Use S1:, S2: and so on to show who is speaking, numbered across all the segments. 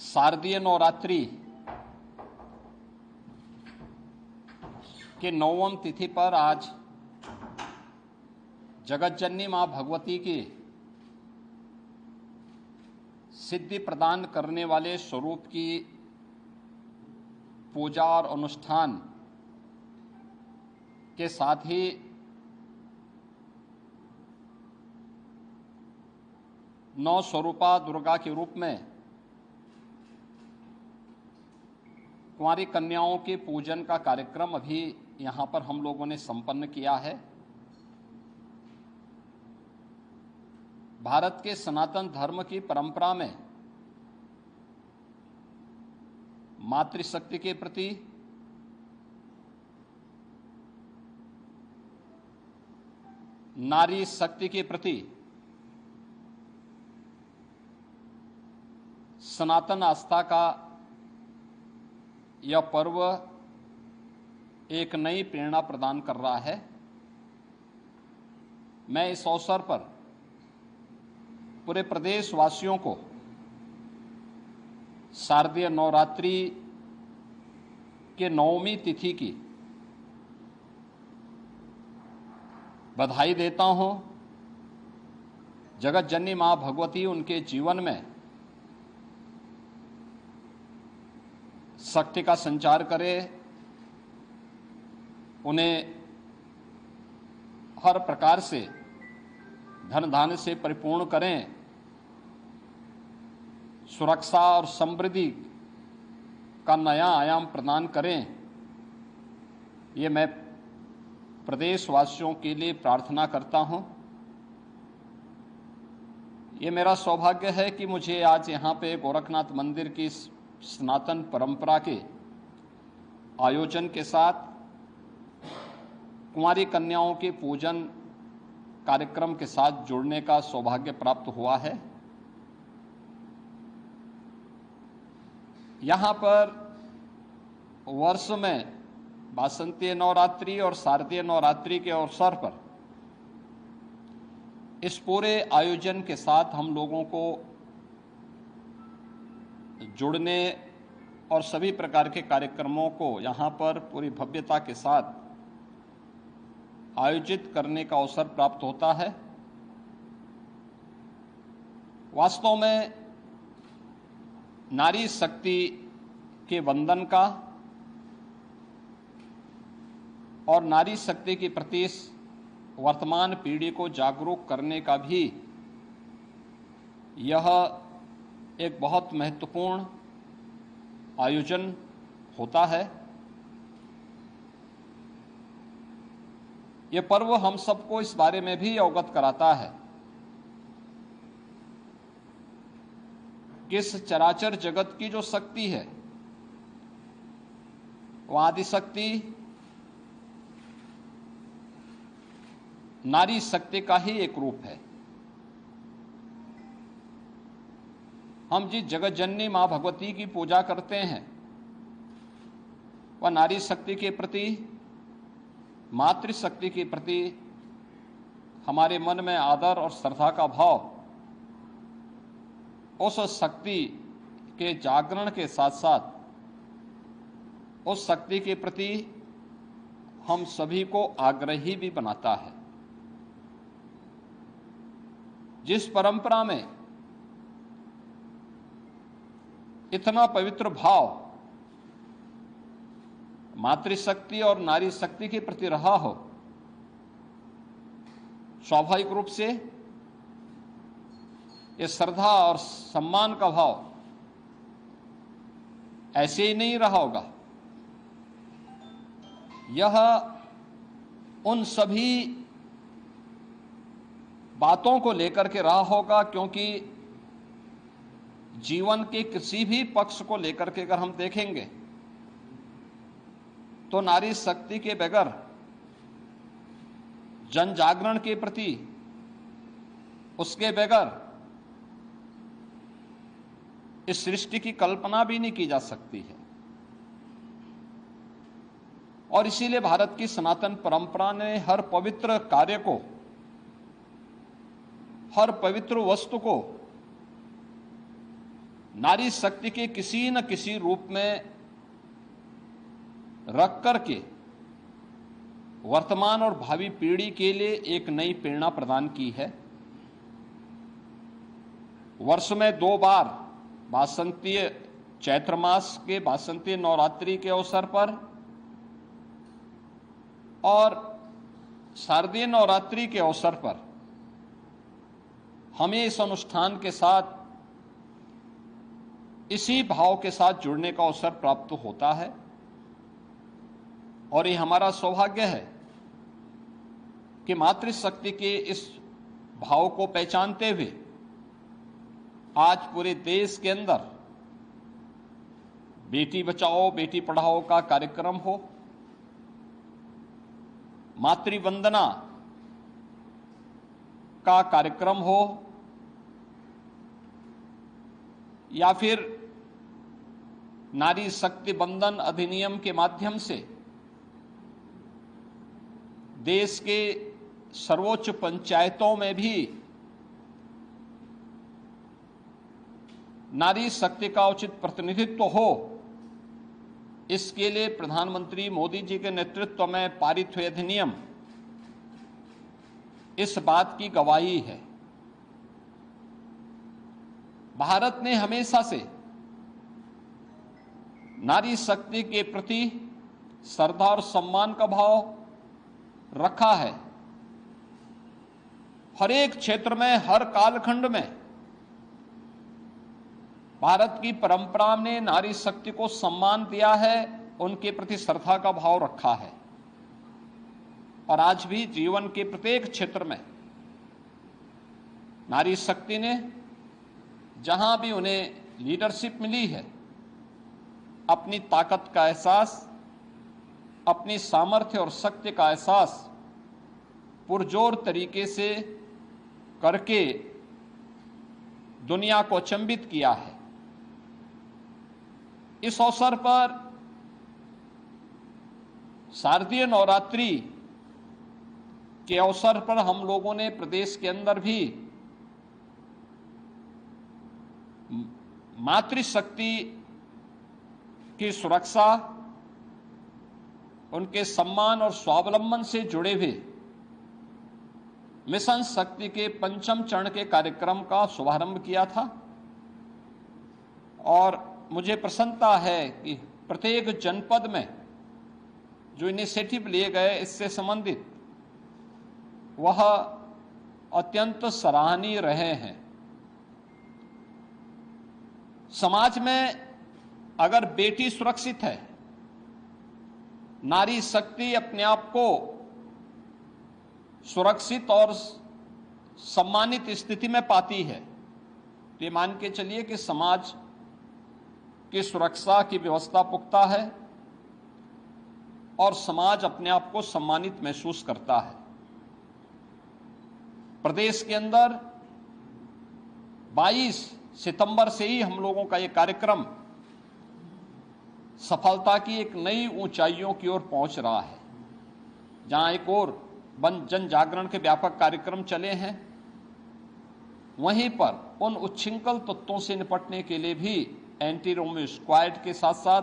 S1: शारदीय नवरात्रि के 9वीं तिथि पर आज जगतजननी मां भगवती की सिद्धि प्रदान करने वाले स्वरूप की पूजा और अनुष्ठान के साथ ही नौ स्वरूपा दुर्गा के रूप में कुंवारी कन्याओं के पूजन का कार्यक्रम अभी यहाँ पर हम लोगों ने संपन्न किया है। भारत के सनातन धर्म की परंपरा में मातृशक्ति के प्रति, नारी शक्ति के प्रति सनातन आस्था का यह पर्व एक नई प्रेरणा प्रदान कर रहा है। मैं इस अवसर पर पूरे प्रदेश वासियों को शारदीय नवरात्रि के 9वीं तिथि की बधाई देता हूं। जगत जननी मां भगवती उनके जीवन में शक्ति का संचार करे, उन्हें हर प्रकार से धन धान्य से परिपूर्ण करें, सुरक्षा और समृद्धि का नया आयाम प्रदान करें। ये मैं प्रदेशवासियों के लिए प्रार्थना करता हूं। ये मेरा सौभाग्य है कि मुझे आज यहाँ पे गोरखनाथ मंदिर की सनातन परंपरा के आयोजन के साथ कुंवारी कन्याओं के पूजन कार्यक्रम के साथ जुड़ने का सौभाग्य प्राप्त हुआ है। यहाँ पर वर्ष में वासंतीय नवरात्रि और शारदीय नवरात्रि के अवसर पर इस पूरे आयोजन के साथ हम लोगों को जुड़ने और सभी प्रकार के कार्यक्रमों को यहाँ पर पूरी भव्यता के साथ आयोजित करने का अवसर प्राप्त होता है। वास्तव में नारी शक्ति के वंदन का और नारी शक्ति के प्रति वर्तमान पीढ़ी को जागरूक करने का भी यह एक बहुत महत्वपूर्ण आयोजन होता है। यह पर्व हम सबको इस बारे में भी अवगत कराता है कि इस चराचर जगत की जो शक्ति है वो आदिशक्ति नारी शक्ति का ही एक रूप है। हम जिस जगत जननी मां भगवती की पूजा करते हैं वह नारी शक्ति के प्रति, मातृशक्ति के प्रति हमारे मन में आदर और श्रद्धा का भाव उस शक्ति के जागरण के साथ साथ उस शक्ति के प्रति हम सभी को आग्रही भी बनाता है। जिस परंपरा में इतना पवित्र भाव मातृशक्ति और नारी शक्ति के प्रति रहा हो, स्वाभाविक रूप से ये श्रद्धा और सम्मान का भाव ऐसे ही नहीं रहा होगा। यह उन सभी बातों को लेकर के रहा होगा, क्योंकि जीवन के किसी भी पक्ष को लेकर के अगर हम देखेंगे तो नारी शक्ति के बगैर जन जागरण के प्रति, उसके बगैर इस सृष्टि की कल्पना भी नहीं की जा सकती है। और इसीलिए भारत की सनातन परंपरा ने हर पवित्र कार्य को, हर पवित्र वस्तु को नारी शक्ति के किसी न किसी रूप में रख करके वर्तमान और भावी पीढ़ी के लिए एक नई प्रेरणा प्रदान की है। वर्ष में 2 बार वासंतीय चैत्र मास के वासंतीय नवरात्रि के अवसर पर और शारदीय नवरात्रि के अवसर पर हमें इस अनुष्ठान के साथ इसी भाव के साथ जुड़ने का अवसर प्राप्त होता है और ये हमारा सौभाग्य है कि मातृशक्ति के इस भाव को पहचानते हुए आज पूरे देश के अंदर बेटी बचाओ बेटी पढ़ाओ का कार्यक्रम हो, मातृवंदना का कार्यक्रम हो, या फिर नारी शक्ति बंधन अधिनियम के माध्यम से देश के सर्वोच्च पंचायतों में भी नारी शक्ति का उचित प्रतिनिधित्व हो, इसके लिए प्रधानमंत्री मोदी जी के नेतृत्व में पारित हुए अधिनियम इस बात की गवाही है। भारत ने हमेशा से नारी शक्ति के प्रति श्रद्धा और सम्मान का भाव रखा है। हर एक क्षेत्र में, हर कालखंड में भारत की परंपरा ने नारी शक्ति को सम्मान दिया है, उनके प्रति श्रद्धा का भाव रखा है और आज भी जीवन के प्रत्येक क्षेत्र में नारी शक्ति ने जहां भी उन्हें लीडरशिप मिली है, अपनी ताकत का एहसास, अपनी सामर्थ्य और शक्ति का एहसास पुरजोर तरीके से करके दुनिया को अचंभित किया है। इस अवसर पर शारदीय नवरात्रि के अवसर पर हम लोगों ने प्रदेश के अंदर भी मातृशक्ति की सुरक्षा, उनके सम्मान और स्वावलंबन से जुड़े हुए मिशन शक्ति के 5वें चरण के कार्यक्रम का शुभारंभ किया था और मुझे प्रसन्नता है कि प्रत्येक जनपद में जो इनिशिएटिव लिए गए इससे संबंधित वह अत्यंत सराहनीय रहे हैं। समाज में अगर बेटी सुरक्षित है, नारी शक्ति अपने आप को सुरक्षित और सम्मानित स्थिति में पाती है, तो ये मान के चलिए कि समाज की सुरक्षा की व्यवस्था पुख्ता है और समाज अपने आप को सम्मानित महसूस करता है। प्रदेश के अंदर 22 सितंबर से ही हम लोगों का ये कार्यक्रम सफलता की एक नई ऊंचाइयों की ओर पहुंच रहा है। जहां एक और जन जागरण के व्यापक कार्यक्रम चले हैं, वहीं पर उन उच्छृंखल तत्वों से निपटने के लिए भी एंटी रोमियो स्क्वाड के साथ साथ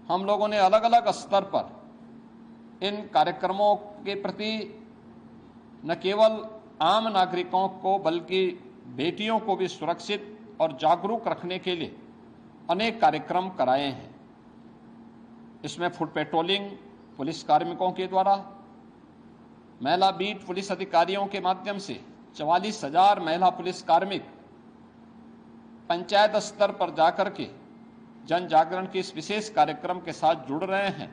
S1: हम लोगों ने अलग अलग स्तर पर इन कार्यक्रमों के प्रति न केवल आम नागरिकों को बल्कि बेटियों को भी सुरक्षित और जागरूक रखने के लिए अनेक कार्यक्रम कराए हैं। इसमें फुट पेट्रोलिंग पुलिस कार्मिकों के द्वारा, महिला बीट पुलिस अधिकारियों के माध्यम से 44,000 महिला पुलिस कार्मिक पंचायत स्तर पर जाकर के जन जागरण के इस विशेष कार्यक्रम के साथ जुड़ रहे हैं,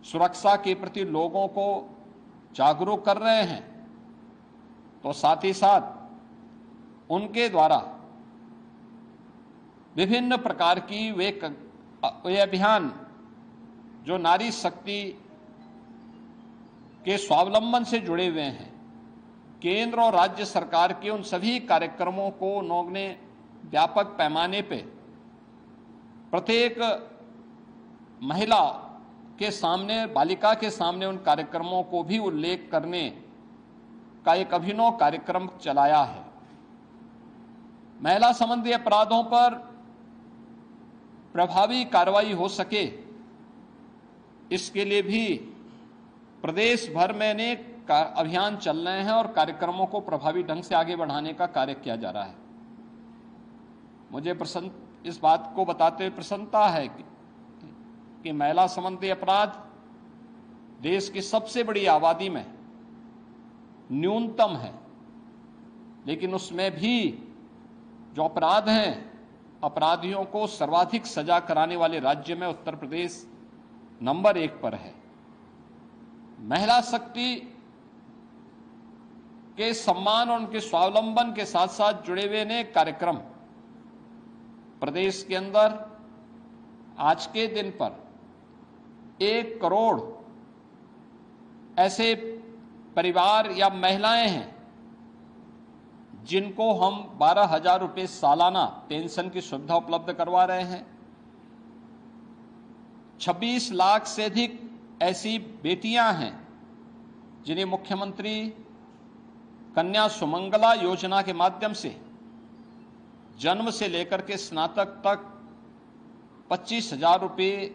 S1: सुरक्षा के प्रति लोगों को जागरूक कर रहे हैं। तो साथ ही साथ उनके द्वारा विभिन्न प्रकार की वे अभियान जो नारी शक्ति के स्वावलंबन से जुड़े हुए हैं, केंद्र और राज्य सरकार के उन सभी कार्यक्रमों को उन्होंने व्यापक पैमाने पे प्रत्येक महिला के सामने, बालिका के सामने उन कार्यक्रमों को भी उल्लेख करने का एक अभिनव कार्यक्रम चलाया है। महिला संबंधी अपराधों पर प्रभावी कार्रवाई हो सके, इसके लिए भी प्रदेश भर में अनेक अभियान चल रहे हैं और कार्यक्रमों को प्रभावी ढंग से आगे बढ़ाने का कार्य किया जा रहा है। मुझे इस बात को बताते हुए प्रसन्नता है कि महिला संबंधी अपराध देश की सबसे बड़ी आबादी में न्यूनतम है, लेकिन उसमें भी जो अपराध हैं, अपराधियों को सर्वाधिक सजा कराने वाले राज्य में उत्तर प्रदेश नंबर 1 पर है। महिला शक्ति के सम्मान और उनके स्वावलंबन के साथ साथ जुड़े हुए अनेक कार्यक्रम प्रदेश के अंदर आज के दिन पर 1 करोड़ ऐसे परिवार या महिलाएं हैं जिनको हम 12,000 रुपये सालाना पेंशन की सुविधा उपलब्ध करवा रहे हैं। 26 लाख से अधिक ऐसी बेटियां हैं जिन्हें मुख्यमंत्री कन्या सुमंगला योजना के माध्यम से जन्म से लेकर के स्नातक तक 25,000 रुपये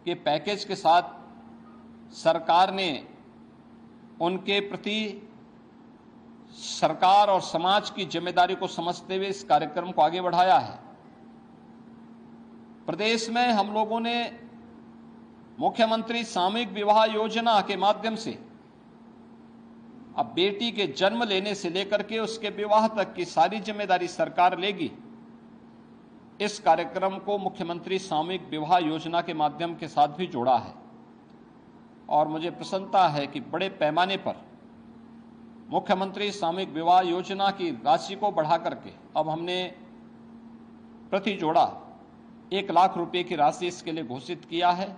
S1: के पैकेज के साथ सरकार ने उनके प्रति सरकार और समाज की जिम्मेदारी को समझते हुए इस कार्यक्रम को आगे बढ़ाया है। प्रदेश में हम लोगों ने मुख्यमंत्री सामूहिक विवाह योजना के माध्यम से अब बेटी के जन्म लेने से लेकर के उसके विवाह तक की सारी जिम्मेदारी सरकार लेगी। इस कार्यक्रम को मुख्यमंत्री सामूहिक विवाह योजना के माध्यम के साथ भी जोड़ा है और मुझे प्रसन्नता है कि बड़े पैमाने पर मुख्यमंत्री सामूहिक विवाह योजना की राशि को बढ़ा करके अब हमने प्रति जोड़ा 1 लाख रुपए की राशि इसके लिए घोषित किया है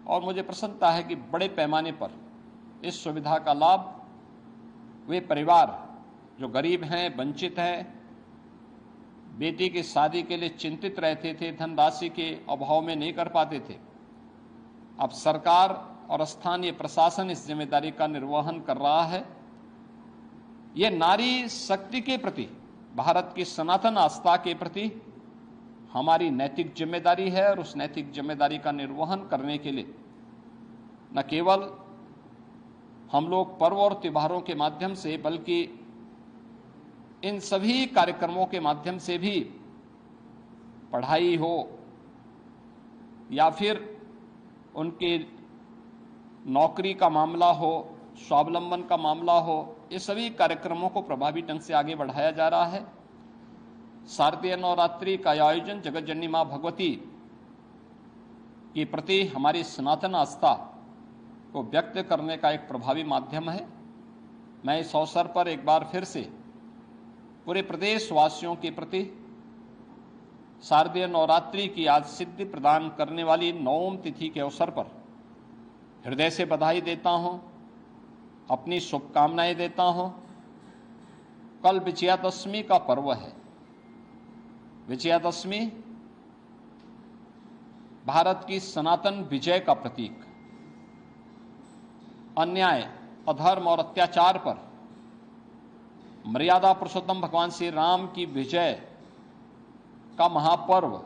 S1: और मुझे प्रसन्नता है कि बड़े पैमाने पर इस सुविधा का लाभ वे परिवार जो गरीब हैं, वंचित हैं, बेटी की शादी के लिए चिंतित रहते थे, धनराशि के अभाव में नहीं कर पाते थे, अब सरकार और स्थानीय प्रशासन इस जिम्मेदारी का निर्वहन कर रहा है। ये नारी शक्ति के प्रति, भारत की सनातन आस्था के प्रति हमारी नैतिक जिम्मेदारी है और उस नैतिक जिम्मेदारी का निर्वहन करने के लिए न केवल हम लोग पर्व और त्योहारों के माध्यम से बल्कि इन सभी कार्यक्रमों के माध्यम से भी पढ़ाई हो या फिर उनके नौकरी का मामला हो, स्वावलंबन का मामला हो, ये सभी कार्यक्रमों को प्रभावी ढंग से आगे बढ़ाया जा रहा है। शारदीय नवरात्रि का आयोजन जगत जननी मां भगवती के प्रति हमारी सनातन आस्था को व्यक्त करने का एक प्रभावी माध्यम है। मैं इस अवसर पर एक बार फिर से पूरे प्रदेश वासियों के प्रति शारदीय नवरात्रि की आज सिद्धि प्रदान करने वाली 9वीं तिथि के अवसर पर हृदय से बधाई देता हूं, अपनी शुभकामनाएं देता हूं। कल विजयादशमी का पर्व है। विजयादशमी भारत की सनातन विजय का प्रतीक, अन्याय, अधर्म और अत्याचार पर मर्यादा पुरुषोत्तम भगवान श्री राम की विजय का महापर्व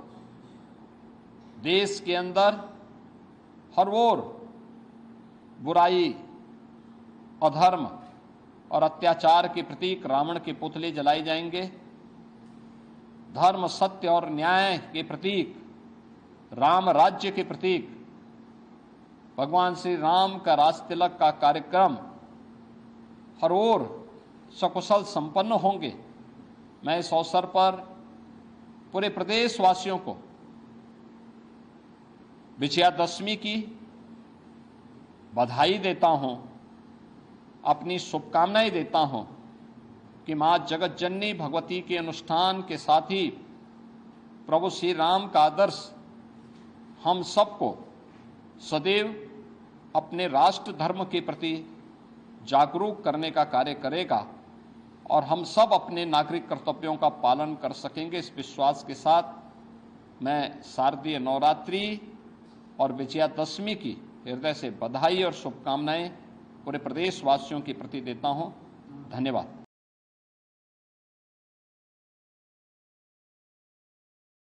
S1: देश के अंदर हर ओर बुराई, अधर्म और अत्याचार के प्रतीक रावण के पुतले जलाए जाएंगे। धर्म, सत्य और न्याय के प्रतीक, राम राज्य के प्रतीक भगवान श्री राम का राज तिलक का कार्यक्रम हर ओर सकुशल संपन्न होंगे। मैं इस अवसर पर पूरे प्रदेश वासियों को विजयादशमी की बधाई देता हूं, अपनी शुभकामनाएं देता हूं कि मां जगत जननी भगवती के अनुष्ठान के साथ ही प्रभु श्री राम का आदर्श हम सबको सदैव अपने राष्ट्र धर्म के प्रति जागरूक करने का कार्य करेगा और हम सब अपने नागरिक कर्तव्यों का पालन कर सकेंगे। इस विश्वास के साथ मैं शारदीय नवरात्रि और विजयादशमी की हृदय से बधाई और शुभकामनाएं पूरे प्रदेशवासियों के प्रति देता हूं। धन्यवाद।